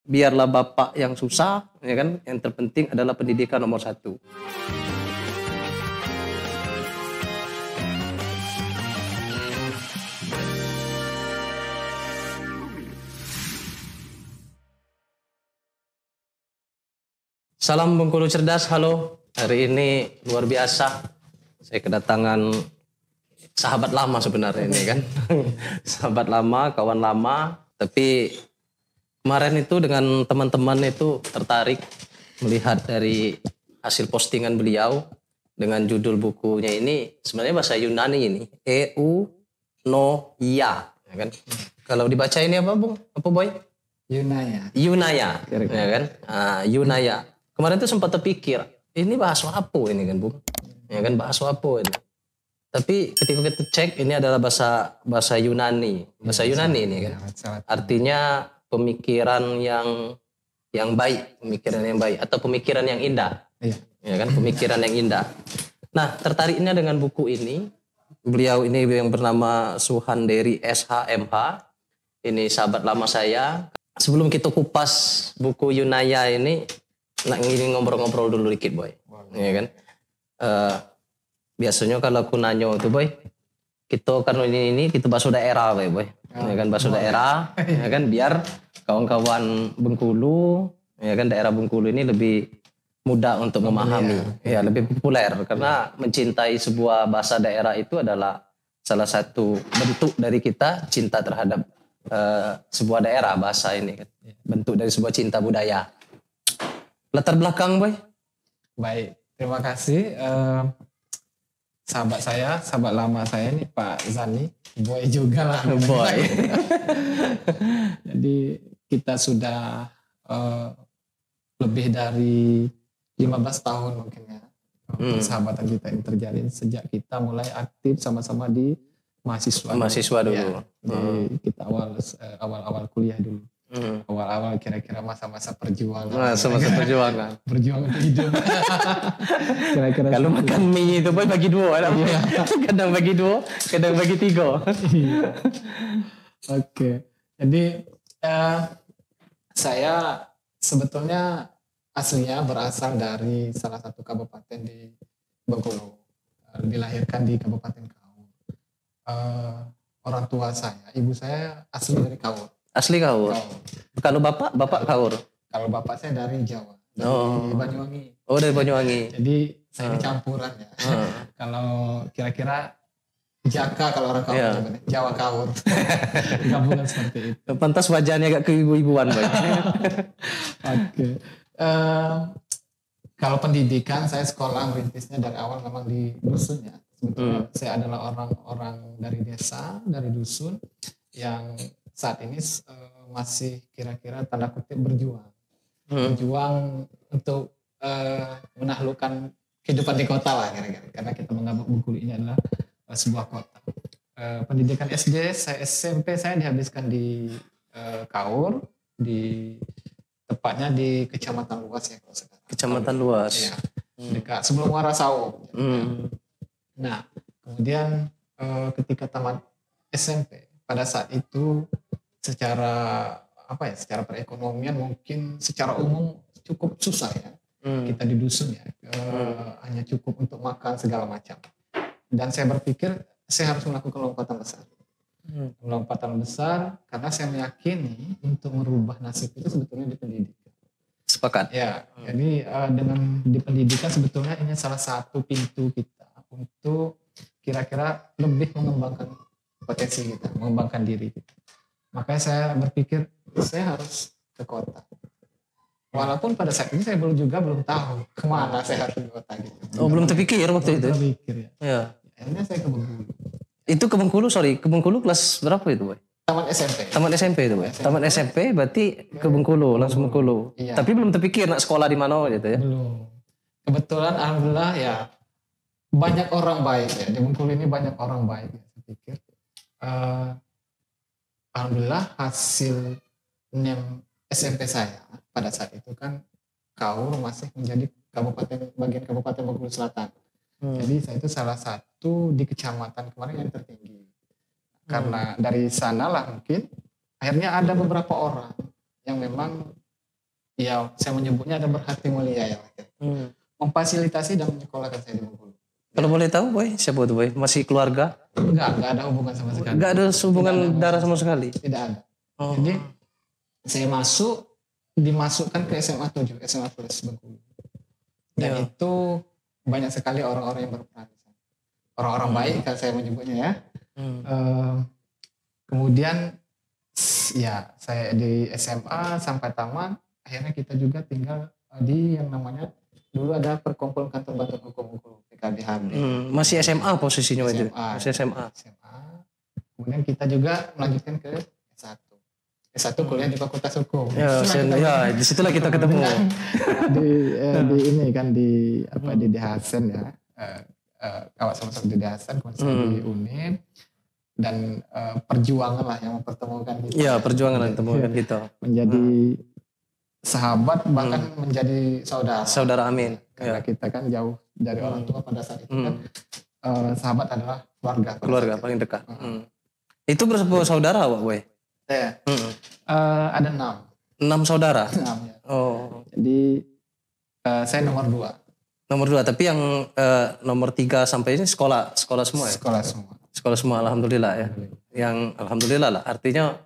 biarlah bapak yang susah, ya kan? Yang terpenting adalah pendidikan nomor satu. Salam Bengkulu Cerdas, halo. Hari ini luar biasa. Saya kedatangan sahabat lama sebenarnya ini kan. Sahabat lama, kawan lama. Tapi kemarin itu dengan teman-teman itu tertarik melihat dari hasil postingan beliau dengan judul bukunya ini sebenarnya bahasa Yunani ini. EU no ya, ya kan? Kalau dibaca ini apa, Bung? Apa, Boy? Yunaya. Yunaya, ya kan? Yunaya. Kemarin tuh sempat terpikir, ini bahasa apa ini kan, Bung? Ya kan, bahasa apa ini? Tapi ketika kita cek, ini adalah bahasa Yunani. Bahasa Yunani ini kan. Artinya pemikiran yang baik, pemikiran yang baik atau pemikiran yang indah. Iya. Ya kan, pemikiran yang indah. Nah, tertariknya dengan buku ini, beliau ini yang bernama Suhanderi SHMH. Ini sahabat lama saya. Sebelum kita kupas buku Yunaya ini, ingin ngobrol-ngobrol dulu dikit, Boy. Ya kan? Biasanya kalau aku nanya tuh, Boy, kita kan ini kita bahasa daerah, Boy. Ya kan, bahasa daerah, ya kan, biar kawan-kawan Bengkulu, ya kan, daerah Bengkulu ini lebih mudah untuk memahami, ya lebih populer karena mencintai sebuah bahasa daerah itu adalah salah satu bentuk dari kita cinta terhadap sebuah daerah, bahasa ini kan. Bentuk dari sebuah cinta budaya. Latar belakang, Boy. Baik, terima kasih sahabat lama saya ini Pak Zani, Boy juga lah. Boy. Jadi kita sudah lebih dari 15 tahun mungkin ya. Persahabatan kita ini terjalin sejak kita mulai aktif sama-sama di mahasiswa dulu. Ya, kita awal kuliah dulu. Awal-awal kira-kira masa-masa perjuangan. Masa-masa perjuangan. Perjuangan untuk hidup. Kira-kira kalau makan mie itu, Boy, bagi dua. Kadang bagi dua, kadang bagi tiga. Oke. Jadi saya sebetulnya aslinya berasal dari salah satu kabupaten di Bengkulu. Dilahirkan di Kabupaten Kaur. Orang tua saya, ibu saya asli dari Kaur. Asli Kaur. Kalau bapak Kaur. Kalau bapak saya dari Jawa, dari Banyuwangi. Oh, dari Banyuwangi. Jadi saya ini campuran ya. Kalau kira-kira Jaka kalau orang Kaur, Jawa Kaur. Gabungan seperti itu. Pantas wajahnya agak keibu-ibuan, Boy. Oke. Kalau pendidikan saya sekolah merintisnya dari awal memang di dusun ya. Sebetulnya saya adalah orang-orang dari desa, dari dusun yang saat ini masih kira-kira tanda kutip berjuang. Berjuang untuk menaklukkan kehidupan di kota lah kira-kira. Karena kita menganggap Bengkulu ini adalah sebuah kota. Pendidikan SD, SMP saya dihabiskan di Kaur, tepatnya di Kecamatan Luas ya kalau sekarang. Kecamatan Luas. Ya, dekat sebelum Muara Sawo. Nah, kemudian ketika tamat SMP, pada saat itu secara perekonomian mungkin secara umum cukup susah ya. Kita di dusun ya, hanya cukup untuk makan segala macam. Dan saya berpikir saya harus melakukan lompatan besar. Lompatan besar karena saya meyakini untuk merubah nasib itu sebetulnya di pendidikan. Sepakat. Ya, jadi dengan di pendidikan sebetulnya ini salah satu pintu kita untuk kira-kira lebih mengembangkan potensi kita, mengembangkan diri kita. Makanya saya berpikir saya harus ke kota. Walaupun pada saat ini saya belum tahu kemana saya harus ke kota gitu. Oh, belum terpikir waktu itu? Terpikir ya. Ya. Akhirnya saya ke Bengkulu. Itu ke Bengkulu kelas berapa itu, Boy? Tamat SMP. Tamat SMP itu, Boy. Tamat SMP berarti ke Bengkulu, langsung Bengkulu. Iya. Tapi belum terpikir nak sekolah di mana gitu ya? Belum. Kebetulan alhamdulillah ya banyak orang baik ya. Di Bengkulu ini banyak orang baik ya, saya pikir. Alhamdulillah hasil NEM SMP saya pada saat itu kan Kaur masih menjadi bagian Kabupaten Bengkulu Selatan. Jadi saya itu salah satu di kecamatan kemarin yang tertinggi. Karena dari sanalah mungkin akhirnya ada beberapa orang yang memang ya saya menyebutnya ada berhati mulia ya. Memfasilitasi dan menyekolahkan saya di Bengkulu. Kalau boleh tahu boy, siapa tuh boy? Masih keluarga? Enggak ada hubungan sama sekali. Enggak ada hubungan darah sama sekali? Tidak ada. Oh. Jadi saya dimasukkan ke SMA 7, SMA Plus Bengkulu. Dan itu banyak sekali orang-orang yang berperan. Orang-orang baik kan saya menyebutnya ya. Kemudian ya saya di SMA sampai tamat, akhirnya kita juga tinggal di yang namanya dulu ada perkumpulan kantor bantuan hukum PKBHB. Masih SMA posisinya itu? Masih SMA. Kemudian kita juga melanjutkan ke S1. S1 kuliah di Fakultas Hukum. Ya, disitulah kita ketemu. di ini kan di Hasan ya. Kawat sama-sama di Hasan, kemudian di UNIN. Dan perjuangan lah yang mempertemukan kita. Iya, perjuangan yang mempertemukan kita. Menjadi sahabat, bahkan menjadi saudara. Saudara, amin. Karena kita kan jauh dari orang tua pada saat itu kan. Sahabat adalah keluarga. Keluarga paling dekat. Itu berapa saudara Pak Boy? Saya ada 6. 6 saudara? 6 ya. Oh. Jadi saya nomor 2. Nomor 2, tapi yang nomor 3 sampai ini sekolah semua ya? Sekolah semua. Sekolah semua, alhamdulillah ya. Yang alhamdulillah lah. Artinya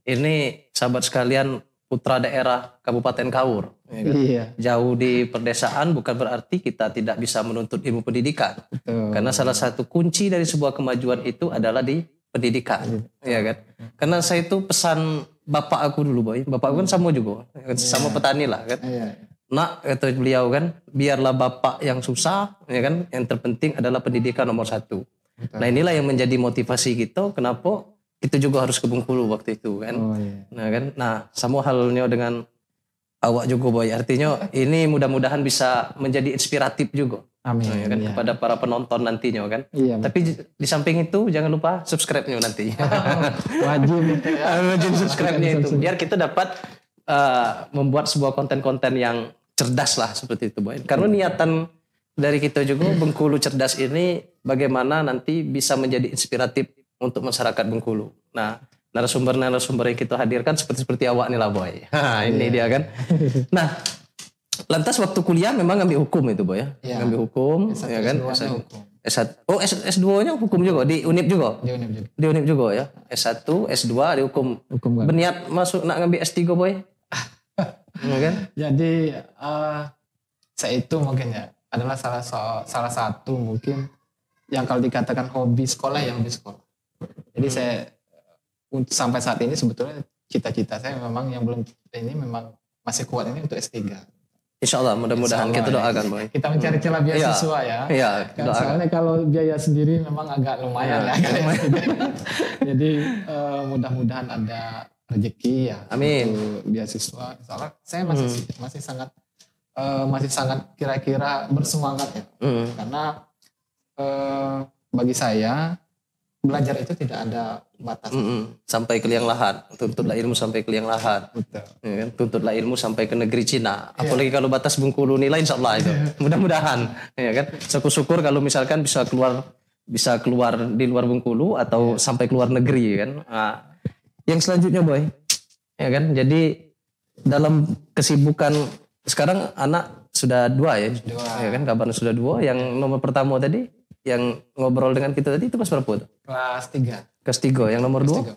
ini sahabat sekalian putra daerah Kabupaten Kaur. Ya kan? Iya. Jauh di perdesaan bukan berarti kita tidak bisa menuntut ilmu pendidikan. Betul. Karena salah satu kunci dari sebuah kemajuan itu adalah di pendidikan. Ya kan? Karena saya itu pesan bapak aku dulu boy. Bapak aku kan sama juga. Sama petani lah kan. Iya. Nak kata beliau kan, biarlah bapak yang susah, ya kan, yang terpenting adalah pendidikan nomor 1. Nah inilah yang menjadi motivasi kita, kenapa kita juga harus ke Bengkulu waktu itu kan. Nah kan, sama halnya dengan awak juga boy, artinya ini mudah-mudahan bisa menjadi inspiratif juga. Amin. Nah, ya kan, kepada para penonton nantinya kan. Iya, tapi di samping itu jangan lupa subscribe-nya nanti. Wajib itu ya. Wajib subscribe-nya itu, biar kita dapat membuat sebuah konten-konten yang cerdas lah seperti itu boy. Karena niatan dari kita juga Bengkulu cerdas ini bagaimana nanti bisa menjadi inspiratif untuk masyarakat Bengkulu. Nah, narasumber-narasumber yang kita hadirkan seperti awak nih lah boy. Ini dia kan. Nah, lantas waktu kuliah memang ngambil hukum itu boy ya. Ngambil hukum ya kan. S2-nya hukum juga di UNIP juga. Di UNIP juga ya. S1, S2 di hukum. Berniat masuk nak ngambil S3 boy. Kan? Jadi saya itu mungkin ya adalah salah satu mungkin yang kalau dikatakan hobi sekolah ya hobi sekolah. Jadi saya sampai saat ini sebetulnya cita-cita saya memang yang belum ini memang masih kuat ini untuk S3. Insya Allah mudah-mudahan kita doakan boy. Kita mencari celah beasiswa ya. Iya. Soalnya kalau biaya sendiri memang agak lumayan ya. Jadi mudah-mudahan ada rezeki ya. Amin. Beasiswa. Soalnya saya masih sangat kira-kira bersemangat ya. Karena bagi saya belajar itu tidak ada batas. Sampai ke liang lahat, tuntutlah ilmu sampai ke liang lahat. Betul. Ya kan? Tuntutlah ilmu sampai ke negeri Cina. Apalagi kalau batas Bengkulu nilai insya Allah itu. Mudah-mudahan, ya kan. Syukur-syukur kalau misalkan bisa keluar di luar Bengkulu atau sampai keluar negeri kan. Nah, yang selanjutnya boy, ya kan. Jadi dalam kesibukan sekarang anak sudah 2 ya, ya kan. Kabarnya sudah 2. Yang nomor pertama tadi, yang ngobrol dengan kita tadi itu kelas berapa tuh? Kelas 3. Kelas 3. Yang nomor 2?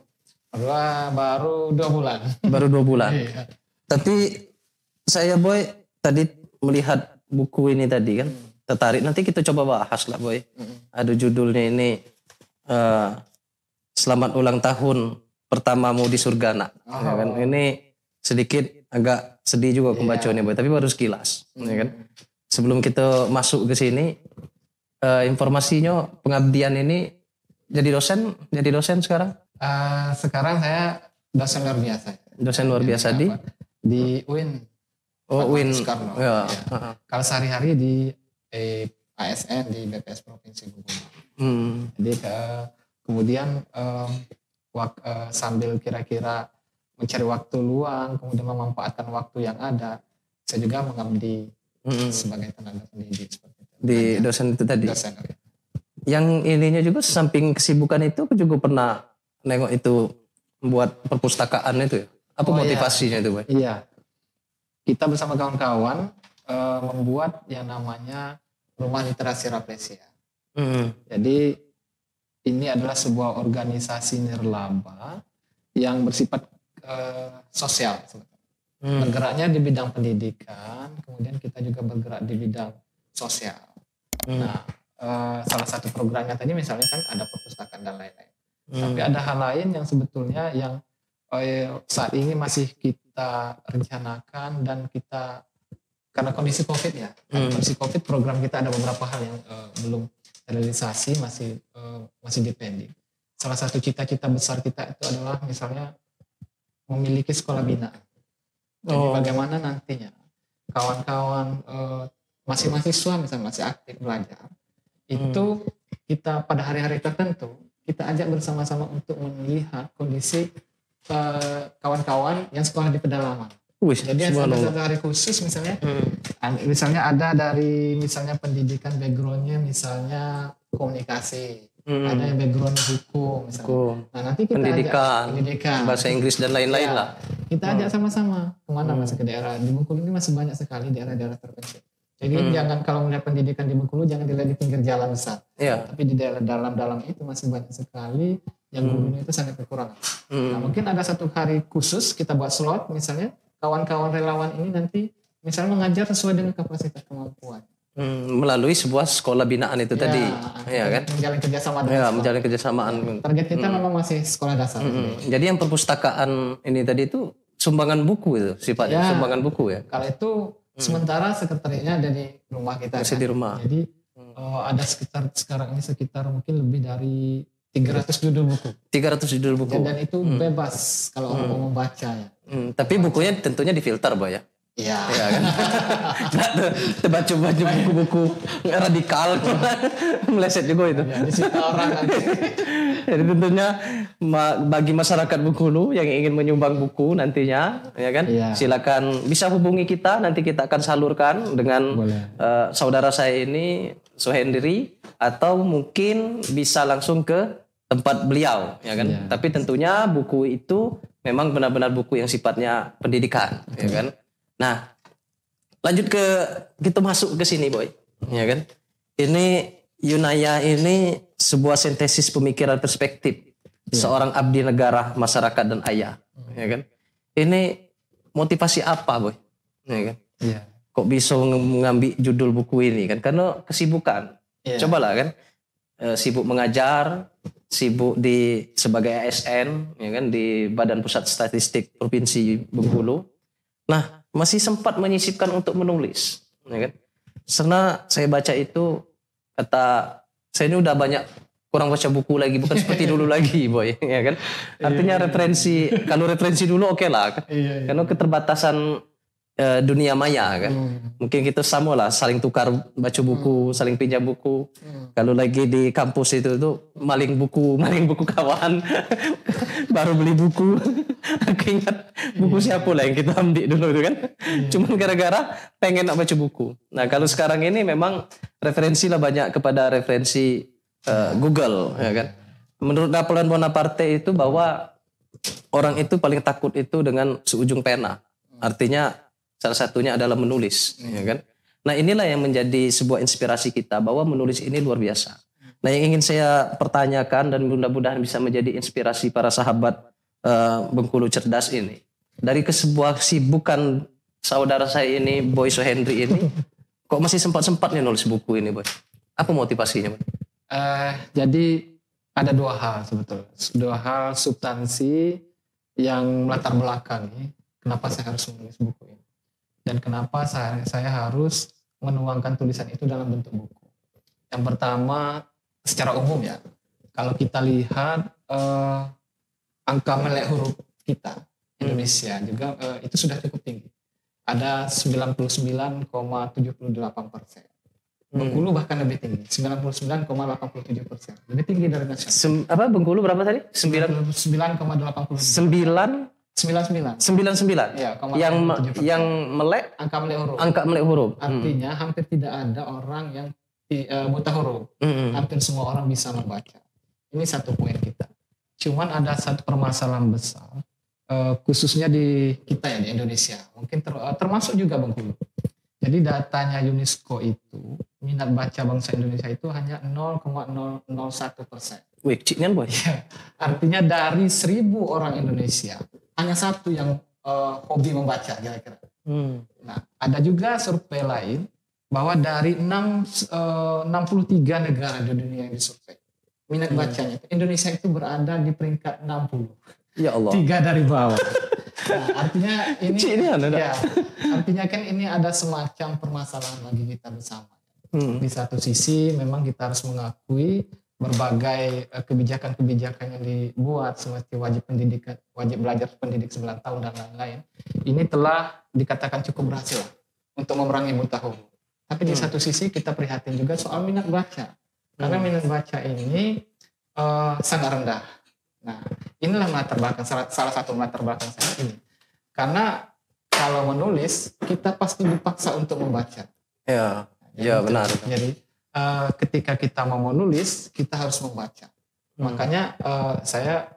Baru 2 bulan. Baru 2 bulan. Tapi saya boy tadi melihat buku ini tadi kan tertarik. Nanti kita coba bahas lah boy. Ada judulnya ini Selamat Ulang Tahun Pertamamu di Surga Nak. Ya kan? Ini sedikit agak sedih juga pembacanya boy. Tapi baru sekilas. Ya kan? Sebelum kita masuk ke sini, informasinya pengabdian ini jadi dosen sekarang? Sekarang saya dosen luar biasa. Dosen luar biasa di UIN. Oh UIN. Soekarno. Ya. Kalau sehari-hari di ASN di BPS Provinsi Bengkulu. Jadi kemudian sambil kira-kira mencari waktu luang, kemudian memanfaatkan waktu yang ada, saya juga mengabdi sebagai tenaga pendidik seperti itu. Di dosen itu tadi. Dosen. Yang ininya juga samping kesibukan itu aku juga pernah nengok itu buat perpustakaan itu ya. Apa motivasinya itu, Boy? Iya. kita bersama kawan-kawan membuat yang namanya Rumah Literasi Rafflesia. Jadi ini adalah sebuah organisasi nirlaba yang bersifat sosial. Bergeraknya di bidang pendidikan, kemudian kita juga bergerak di bidang sosial. Nah, salah satu programnya tadi misalnya kan ada perpustakaan dan lain-lain. Tapi ada hal lain yang sebetulnya yang saat ini masih kita rencanakan dan kita karena kondisi COVID ya, kondisi COVID program kita ada beberapa hal yang belum realisasi, masih depending. Salah satu cita-cita besar kita itu adalah misalnya memiliki sekolah binaan. Jadi bagaimana nantinya kawan-kawan masih mahasiswa misalnya masih aktif belajar, itu kita pada hari-hari tertentu kita ajak bersama-sama untuk melihat kondisi kawan-kawan yang sekolah di pedalaman. Jadi ada satu hari khusus misalnya, misalnya ada dari misalnya pendidikan backgroundnya misalnya komunikasi, ada yang background hukum misalnya. Nah nanti kita pendidikan, bahasa Inggris dan lain-lain lah. Kita ajak sama-sama kemana masuk ke daerah. Di Bengkulu ini masih banyak sekali daerah-daerah terpencil. Jadi jangan kalau melihat pendidikan di Bengkulu jangan dilihat di pinggir jalan besar. Tapi di daerah dalam-dalam itu masih banyak sekali yang gurunya itu sangat kekurangan. Nah mungkin ada satu hari khusus kita buat slot misalnya. Kawan-kawan relawan ini nanti misalnya mengajar sesuai dengan kapasitas kemampuan. Melalui sebuah sekolah binaan itu tadi. Ya kan? Menjalin kerjasama. Menjalin kerjasamaan. Target kita memang masih sekolah dasar. Jadi yang perpustakaan ini tadi itu sumbangan buku itu sifatnya, sumbangan buku ya? Kalau itu sementara sekretariatnya ada di rumah kita. Masih di rumah. Jadi ada sekarang ini sekitar mungkin lebih dari 300 judul buku. 300 judul buku. Dan itu bebas kalau orang mau membaca ya. Tapi bukunya tentunya difilter, Boy ya. Iya. Ya kan? Baca-baca buku-buku radikal, meleset juga itu. Disita orang nanti. Jadi tentunya bagi masyarakat Bengkulu yang ingin menyumbang buku nantinya, ya kan? Silakan bisa hubungi kita, nanti kita akan salurkan dengan saudara saya ini Suhendri, atau mungkin bisa langsung ke tempat beliau, ya kan? Tapi tentunya buku itu memang benar-benar buku yang sifatnya pendidikan, ya kan? Nah, lanjut kita masuk ke sini, Boy, ya kan? Ini Yunaya ini sebuah sintesis pemikiran perspektif seorang abdi negara, masyarakat dan ayah, ya kan? Ini motivasi apa, Boy? Ya kan? Kok bisa mengambil judul buku ini kan? Karena kesibukan. Cobalah kan, sibuk mengajar, sibuk sebagai ASN, ya kan, di Badan Pusat Statistik Provinsi Bengkulu. Nah, masih sempat menyisipkan untuk menulis, ya kan? Karena saya baca itu saya ini udah banyak kurang baca buku lagi, bukan seperti dulu lagi, Boy, ya kan? Artinya kalau referensi dulu oke lah, kan? Karena keterbatasan dunia maya kan. Mungkin kita sama lah, saling tukar baca buku, saling pinjam buku. Kalau lagi di kampus itu tuh maling buku kawan. Baru beli buku. Aku ingat buku siapa lah yang kita ambil dulu itu kan. Cuman gara-gara pengen nak baca buku. Nah, kalau sekarang ini memang referensi lah banyak kepada referensi Google, ya kan. Menurut Napoleon Bonaparte itu bahwa orang itu paling takut itu dengan seujung pena. Artinya salah satunya adalah menulis, ya kan? Nah, inilah yang menjadi sebuah inspirasi kita bahwa menulis ini luar biasa. Nah, yang ingin saya pertanyakan dan mudah-mudahan bisa menjadi inspirasi para sahabat Bengkulu Cerdas ini. Dari sebuah kesibukan saudara saya ini, Boy Suhendri ini, kok masih sempat-sempatnya nulis buku ini, Boy? Apa motivasinya, Boy? Jadi ada dua hal sebetulnya. Dua hal substansi yang melatar belakangi kenapa saya harus menulis buku ini. Dan kenapa saya harus menuangkan tulisan itu dalam bentuk buku. Yang pertama, secara umum ya, kalau kita lihat angka melek huruf kita, Indonesia juga itu sudah cukup tinggi. Ada 99,78%. Bengkulu bahkan lebih tinggi, 99,87%. Lebih tinggi dari nasional. Bengkulu berapa tadi? 99,89. 99. Ya, yang melek angka melek huruf. Artinya hampir tidak ada orang yang buta huruf. Hampir semua orang bisa membaca. Ini satu poin kita. Cuman ada satu permasalahan besar khususnya di kita ya di Indonesia, mungkin termasuk juga Bengkulu. Jadi datanya UNESCO itu minat baca bangsa Indonesia itu hanya 0,001%. Wih, kecil kan boy? Ya, artinya dari 1.000 orang Indonesia hanya satu yang hobi membaca kira-kira. Nah, ada juga survei lain bahwa dari 63 negara di dunia yang disurvei, minat bacanya Indonesia itu berada di peringkat 60. Ya Allah. 3 dari bawah. Nah, artinya ini ya, artinya kan ini ada semacam permasalahan bagi kita bersama. Di satu sisi memang kita harus mengakui berbagai kebijakan-kebijakan yang dibuat seperti wajib belajar pendidik 9 tahun dan lain-lain. Ini telah dikatakan cukup berhasil untuk memerangi buta huruf. Tapi di satu sisi kita prihatin juga soal minat baca. Karena minat baca ini sangat rendah. Nah, inilah latar belakang, salah satu latar belakang saya ini. Karena kalau menulis kita pasti dipaksa untuk membaca. Ya, ya benar. Jadi ketika kita mau menulis kita harus membaca. Makanya saya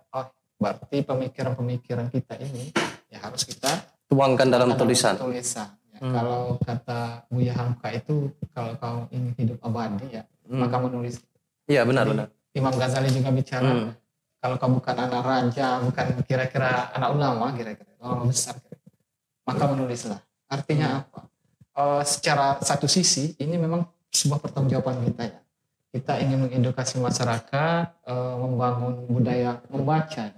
berarti pemikiran-pemikiran kita ini ya harus kita tuangkan dalam tulisan. Ya, kalau kata Buya Hamka itu kalau kau ingin hidup abadi ya maka menulis. Iya benar. Imam Ghazali juga bicara kalau kau bukan anak raja, bukan kira-kira anak ulama, kira-kira ulama besar, maka menulislah. Artinya apa? Secara satu sisi ini memang sebuah pertanggungjawaban kita ya. Kita ingin mengedukasi masyarakat, membangun budaya membaca,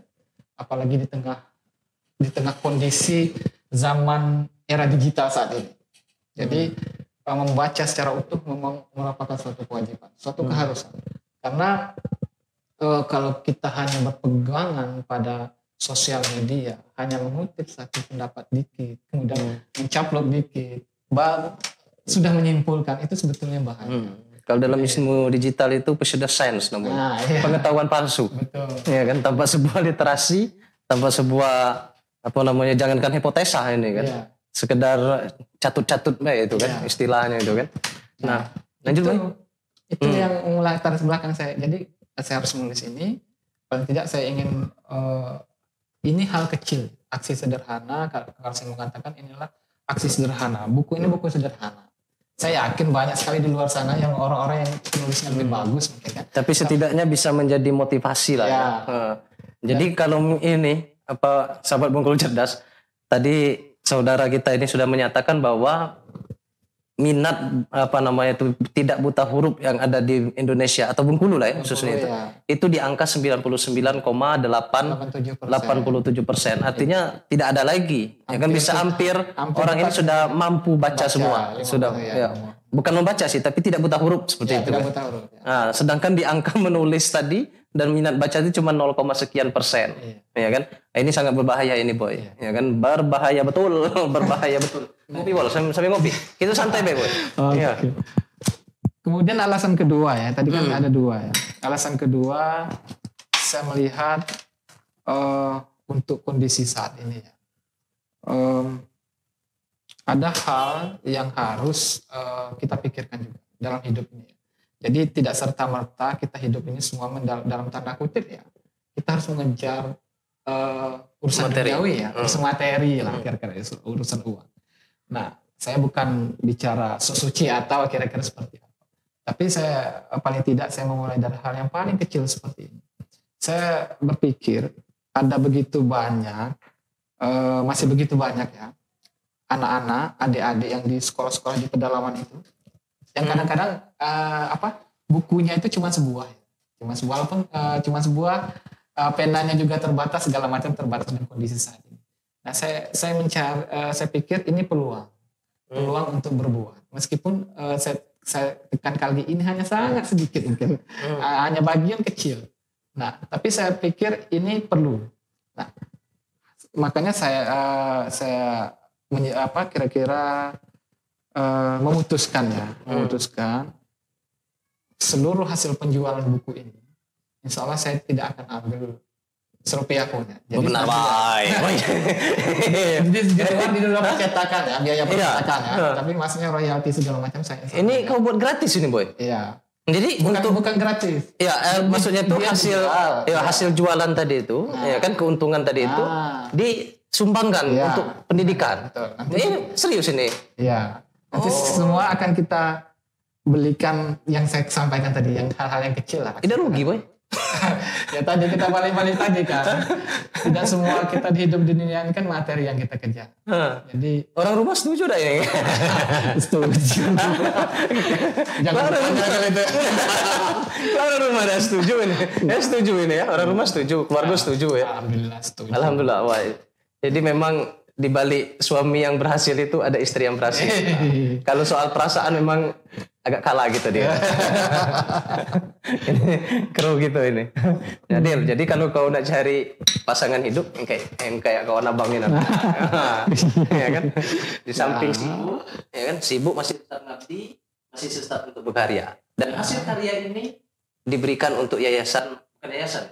apalagi di tengah kondisi zaman era digital saat ini. Jadi membaca secara utuh memang merupakan suatu kewajiban, suatu keharusan. Karena kalau kita hanya berpegangan pada sosial media, hanya mengutip satu pendapat dikit, kemudian mencaplok dikit, baru sudah menyimpulkan, itu sebetulnya bahaya. Kalau dalam ilmu digital itu pseudoscience namanya, pengetahuan palsu. Betul. Ya kan, tanpa sebuah literasi, tanpa sebuah jangankan hipotesa ini kan, sekedar catut-catut itu kan, istilahnya itu kan. Nah, lanjut itu yang melatar belakang saya. Jadi saya harus menulis ini, paling tidak saya ingin ini hal kecil, aksi sederhana. Kalau saya mengatakan inilah aksi sederhana. Buku ini buku sederhana. Saya yakin banyak sekali di luar sana yang orang-orang yang penulisnya lebih bagus mungkin kan. Tapi setidaknya bisa menjadi motivasi lah. Ya. Jadi kalau ini sahabat Bengkulu Cerdas, tadi saudara kita ini sudah menyatakan bahwa minat tidak buta huruf yang ada di Indonesia atau Bengkulu lah ya khususnya itu di angka 99,87%. Artinya tidak ada lagi. Ya kan bisa hampir orang ini sudah mampu baca semua. Sudah ya. Bukan membaca sih, tapi tidak buta huruf seperti itu. Tidak buta huruf. Nah, sedangkan di angka menulis tadi dan minat baca itu cuma 0, sekian persen. Ya kan? Ini sangat berbahaya ini boy. Ya kan? Berbahaya betul, berbahaya betul. Ngopi bol, sampai ngopi. Itu santai boy. Ya. Kemudian alasan kedua ya, tadi kan ada 2 ya. Alasan kedua saya melihat untuk kondisi saat ini ya. Ada hal yang harus kita pikirkan juga dalam hidup ini. Jadi tidak serta-merta kita hidup ini semua dalam tanda kutip ya. Kita harus mengejar urusan duniawi ya, urusan materi lah kira-kira urusan uang. Nah, saya bukan bicara sesuci atau kira-kira seperti apa. Tapi saya paling tidak saya memulai dari hal yang paling kecil seperti ini. Saya berpikir ada begitu banyak, masih begitu banyak ya, anak-anak, adik-adik yang di sekolah-sekolah di pedalaman itu, yang kadang-kadang bukunya itu cuma sebuah, walaupun cuma sebuah, penanya juga terbatas, segala macam terbatas dengan kondisi saat ini. Nah, saya pikir ini peluang untuk berbuat, meskipun saya tekan kali ini hanya sangat sedikit mungkin, hanya bagian kecil. Nah, tapi saya pikir ini perlu. Nah, makanya saya kira-kira memutuskan seluruh hasil penjualan buku ini, insya Allah saya tidak akan ambil serupiah pun ya. Jadi benar baik. Jadi di dalam percetakan ya, biaya percetakan ya. Tapi maksudnya royalti segala macam saya. Ini kau buat gratis ini boy? Iya. Jadi bukan gratis. Ya, maksudnya itu hasil jualan tadi itu, ya kan keuntungan tadi itu disumbangkan untuk pendidikan. Betul. Ini serius ini. Iya. Nanti semua akan kita belikan yang saya sampaikan tadi, yang hal-hal yang kecil lah. Tidak rugi, boy. Ya tadi kita balik-balik tadi kan. Tidak semua kita hidup di dunia ini kan materi yang kita kejar. Jadi orang rumah setuju dah ya. Setuju. Jangan itu. Orang rumah dah setuju ini. Setuju ini ya. Orang rumah setuju, keluarga setuju ya. Alhamdulillah setuju. Alhamdulillah. Wah. Jadi memang di balik suami yang berhasil itu ada istri yang berhasil. Kalau soal perasaan memang agak kalah gitu dia. Ini kru gitu ini. Jadi kalau kau nak cari pasangan hidup yang kayak kawan abang ini ya kan? Di samping sibuk, ya kan? Sibuk masih tetap ngabdi, masih tetap untuk berkarya. Dan hasil karya ini diberikan untuk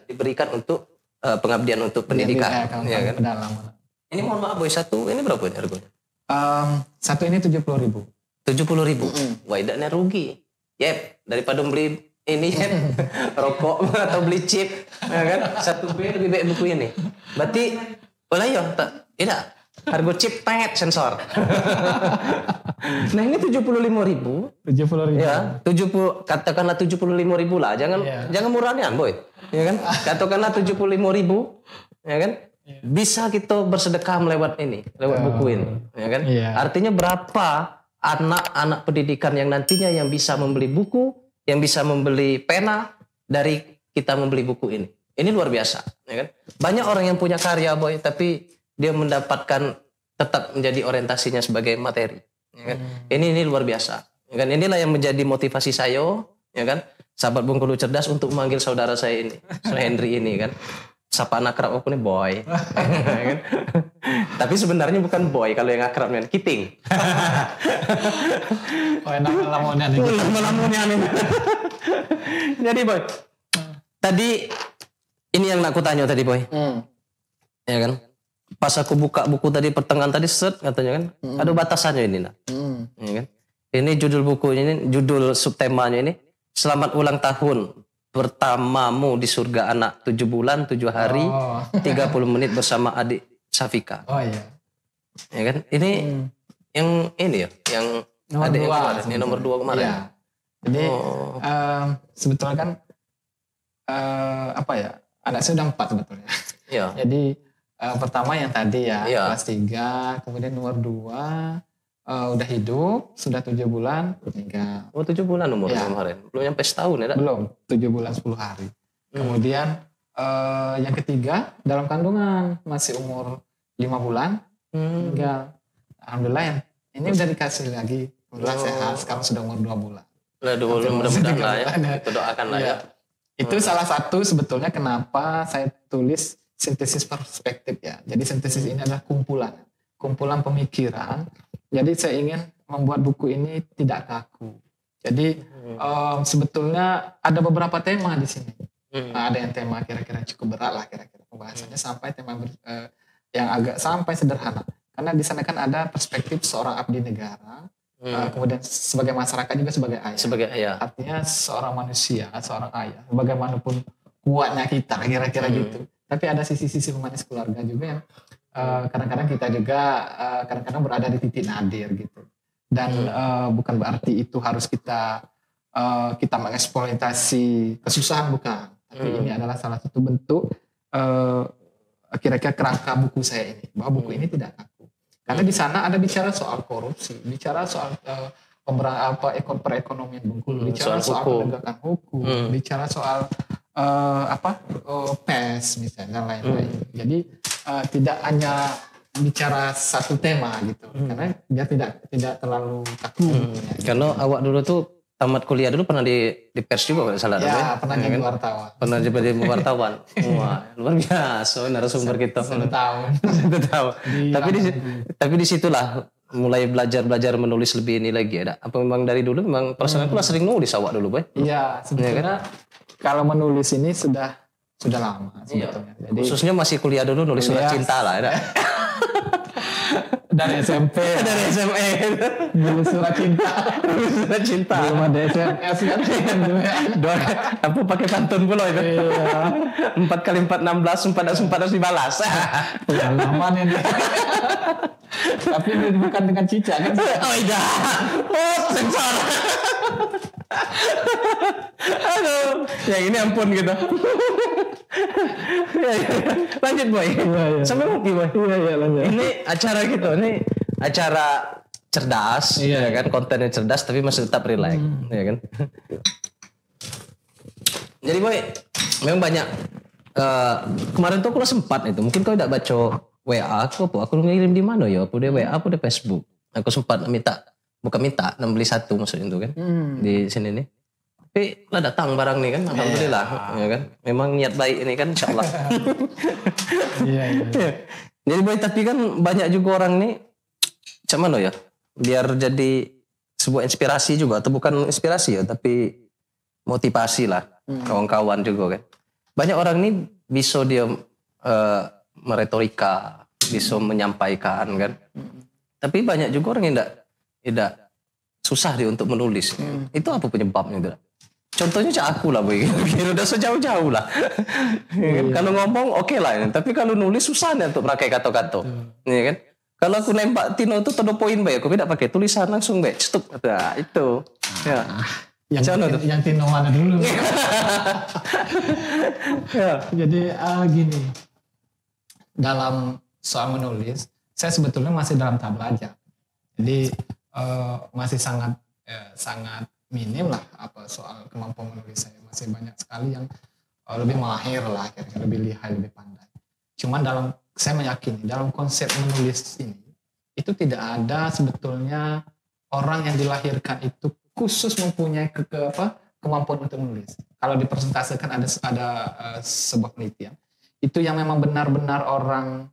diberikan untuk pengabdian untuk pendidikan, ya kan? Ini mohon maaf boy, ini berapa ini harganya? Satu ini 70.000. 70.000. Wah, idaknya rugi. Yep, daripada beli ini rokok atau beli chip, ya kan? Satu B lebih baik buku ini. Berarti boleh ya? Tidak. Harga chip sensor. Nah, ini 75.000. 70.000. Ya, katakanlah 75.000 lah. Jangan murahan boy. Ya kan? Katakanlah 75.000, ya kan? Bisa kita bersedekah lewat buku ini, ya kan? Artinya berapa anak-anak pendidikan yang nantinya yang bisa membeli buku, yang bisa membeli pena dari kita membeli buku ini. Ini luar biasa, ya kan? Banyak orang yang punya karya boy, tapi dia mendapatkan tetap menjadi orientasinya sebagai materi, ya kan? Ini luar biasa, ya kan? Inilah yang menjadi motivasi saya, ya kan? Sahabat Bengkulu Cerdas untuk memanggil saudara saya ini, Henry ini kan. Sapa anak akrab aku nih boy. Kan? Tapi sebenarnya bukan boy, kalau yang akrab kan Kiting. Enak lamonnya nih. Jadi boy, tadi ini yang aku tanya tadi boy. Ya kan? Pas aku buka buku tadi pertengahan tadi katanya kan, ada batasannya ini nah. Ya kan? Ini judul bukunya ini, judul subtemanya ini, Selamat Ulang Tahun Pertamamu di Surga Anak, 7 bulan 7 hari 30 menit bersama adik Safika. Oh iya. Ya kan? Ini yang ini ya, yang nomor adik 2 yang kemarin, ini nomor 2 kemarin. Iya. Jadi sebetulnya kan anak saya udah 4 sebetulnya. Iya. Jadi pertama yang tadi ya, kelas 3, kemudian nomor 2 udah hidup, sudah 7 bulan, meninggal. Oh 7 bulan umurnya kemarin, belum nyampe setahun ya? Belum, 7 bulan 10 hari. Kemudian yang ketiga dalam kandungan, masih umur 5 bulan, meninggal. Alhamdulillah yang ini udah dikasih lagi, alhamdulillah sehat, sekarang sudah umur 2 bulan. Mudah-mudahan lah ya, kita doakan lah ya. Itu salah satu sebetulnya kenapa saya tulis sintesis perspektif ya. Jadi sintesis ini adalah kumpulan pemikiran. Jadi saya ingin membuat buku ini tidak kaku. Jadi sebetulnya ada beberapa tema di sini. Ada yang tema kira-kira cukup berat lah kira-kira pembahasannya, sampai tema yang agak sampai sederhana. Karena di sana kan ada perspektif seorang abdi negara, kemudian sebagai masyarakat juga sebagai ayah. Sebagai ayah. Artinya seorang manusia, seorang ayah. Bagaimanapun kuatnya kita kira-kira gitu. Tapi ada sisi-sisi humanis keluarga juga yang kadang-kadang kita juga kadang-kadang berada di titik nadir gitu, dan bukan berarti itu harus kita mengeksploitasi kesusahan, bukan, tapi ini adalah salah satu bentuk kira-kira kerangka buku saya ini, bahwa buku ini tidak kaku, karena di sana ada bicara soal korupsi, bicara soal perekonomian Bengkulu, bicara soal penegakan hukum, bicara soal PES misalnya dan lain-lain. Jadi tidak hanya bicara satu tema gitu, karena dia tidak terlalu kaku. Karena awak dulu tuh tamat kuliah dulu pernah di pers juga kalau salah. Ya, pernah jadi wartawan. Pernah jadi wartawan. Wah, luar biasa narasumber kita. 1 tahun. 1 tahun. Tapi disitulah mulai belajar menulis lebih ini lagi. Ada apa memang dari dulu memang perasaan aku lah sering nulis awak dulu, boy? Iya, sebenarnya kalau menulis ini sudah lama sebetulnya. Jadi khususnya masih kuliah dulu nulis surat cinta lah, ada. Dari SMP. Dari SMA. Dulu surat cinta. Surat cinta. Belum ada SMS kan. Apa pakai pantun pula itu? Iya. 4 kali 4 16, 4 harus dibalas. Pengalaman ini. Tapi ini bukan dengan Cica kan. Oh iya. Oh, sensor. Aduh, yang ini ampun gitu. Ya, ya. Lanjut boy. Iya. Sampai ngopi boy. Iya lanjut. Ini acara gitu, ini acara cerdas, Iya. ya kan, kontennya cerdas tapi masih tetap relax, ya kan. Jadi boy, memang banyak. Kemarin tuh aku sempat itu, mungkin kau tidak baca WA aku ngirim di mana ya? Aku di WA, aku di Facebook. Aku sempat bukan minta, beli satu maksudnya itu kan, di sini nih. Tapi lah datang barang nih kan, alhamdulillah, ya kan. Memang niat baik ini kan, insyaallah. Iya. Jadi boy, tapi kan banyak juga orang nih, macam mana ya? Biar jadi sebuah inspirasi juga, atau bukan inspirasi ya, tapi motivasi lah, kawan-kawan juga kan. Banyak orang nih bisa dia meretorika, bisa menyampaikan kan. Tapi banyak juga orang yang tidak susah dia untuk menulis. Itu apa penyebabnya itu? Contohnya cak aku lah boy, udah sejauh-jauh lah. Kalau ngomong oke lah, tapi kalau nulis susah nih untuk pakai kata-kata, ya kan? Kalau aku nembak Tino itu todo poin baik, aku tidak pakai tulisan langsung baik, cetuk, nah, itu. Ya. Yang Tino mana dulu? Ya. Jadi gini, dalam soal menulis, saya sebetulnya masih dalam tahap belajar. Jadi masih sangat minim lah apa soal kemampuan menulis saya. Masih banyak sekali yang lebih mahir lah, kira-kira lebih lihai, lebih pandai. Cuman saya meyakini dalam konsep menulis ini itu tidak ada sebetulnya orang yang dilahirkan itu khusus mempunyai kemampuan untuk menulis. Kalau dipresentasikan ada sebuah penelitian itu yang memang benar-benar orang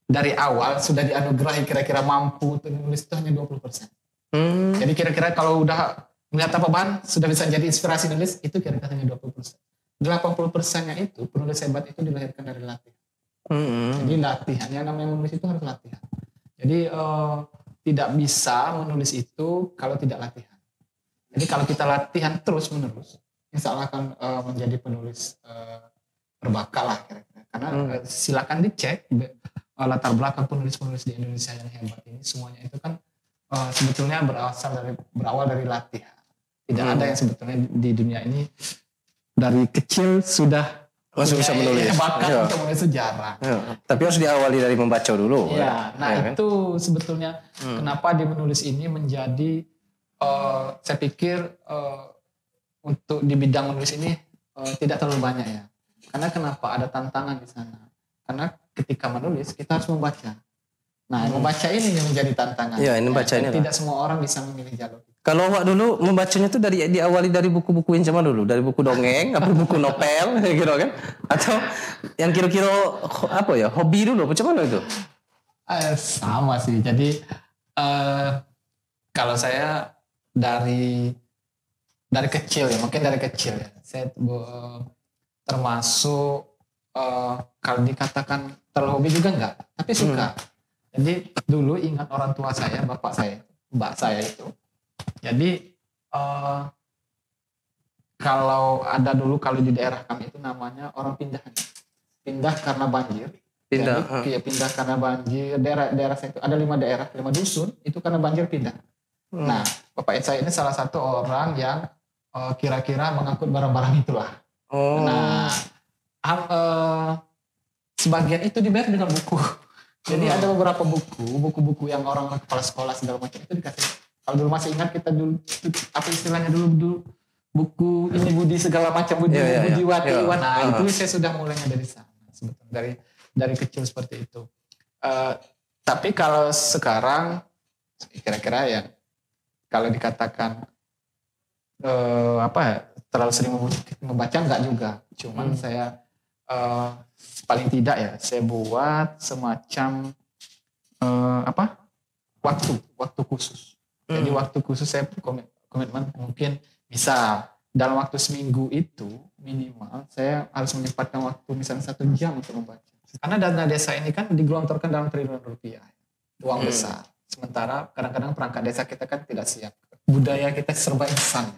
dari awal sudah dianugerahi kira-kira mampu untuk menulis itu hanya 20%. Jadi kira-kira kalau udah melihat apa bahan sudah bisa jadi inspirasi nulis itu kira-kira hanya 20%. 80%-nya itu penulis hebat itu dilahirkan dari latihan. Jadi latihan, yang namanya menulis itu harus latihan. Jadi tidak bisa menulis itu kalau tidak latihan. Jadi kalau kita latihan terus menerus, insya Allah akan menjadi penulis berbakat lah kira-kira. Karena silakan dicek latar belakang penulis-penulis di Indonesia yang hebat ini semuanya itu kan sebetulnya berawal dari latihan. Tidak ada yang sebetulnya di dunia ini dari kecil sudah langsung bisa menulis. Bakat untuk menulis sejarah. Ya. Tapi harus diawali dari membaca dulu. Ya, nah ya, itu kan? Sebetulnya kenapa di menulis ini menjadi saya pikir untuk di bidang menulis ini tidak terlalu banyak ya. Karena kenapa ada tantangan di sana? Karena ketika menulis kita harus membaca. Nah, membaca ini yang menjadi tantangan. Iya, ini baca ini. Tidak semua orang bisa memilih jalur. Kalau awak dulu membacanya tuh diawali dari buku-buku yang zaman dulu, dari buku dongeng, apa buku novel, gitu kan? Atau yang kira-kira apa ya, hobi dulu, macam mana itu? Sama sih. Jadi kalau saya dari kecil ya, mungkin dari kecil ya, saya termasuk kalau dikatakan terlalu hobi juga enggak, tapi suka. Jadi dulu ingat orang tua saya, bapak saya, mbak saya itu. Jadi kalau di daerah kami itu namanya orang pindahan. Pindah karena banjir. Pindah karena banjir. Daerah saya itu ada 5 daerah, 5 dusun itu karena banjir pindah. Nah, bapak saya ini salah satu orang yang kira-kira mengangkut barang-barang itulah. Nah, sebagian itu dibayar dengan buku. Jadi ada beberapa buku-buku yang orang kepala sekolah segala macam itu dikasih. Kalau dulu masih ingat kita dulu apa istilahnya dulu buku ini Budi segala macam Budiwati. Nah itu saya sudah mulainya dari sana sebetulnya dari kecil seperti itu. Tapi kalau sekarang kira-kira ya kalau dikatakan terlalu sering membaca enggak juga. Cuman saya paling tidak ya saya buat semacam waktu khusus. Jadi waktu khusus saya komitmen mungkin bisa dalam waktu seminggu itu minimal saya harus menyempatkan waktu misalnya 1 jam untuk membaca. Karena dana desa ini kan digelontorkan dalam triliunan rupiah. uang besar. Sementara kadang-kadang perangkat desa kita kan tidak siap. Budaya kita serba instan.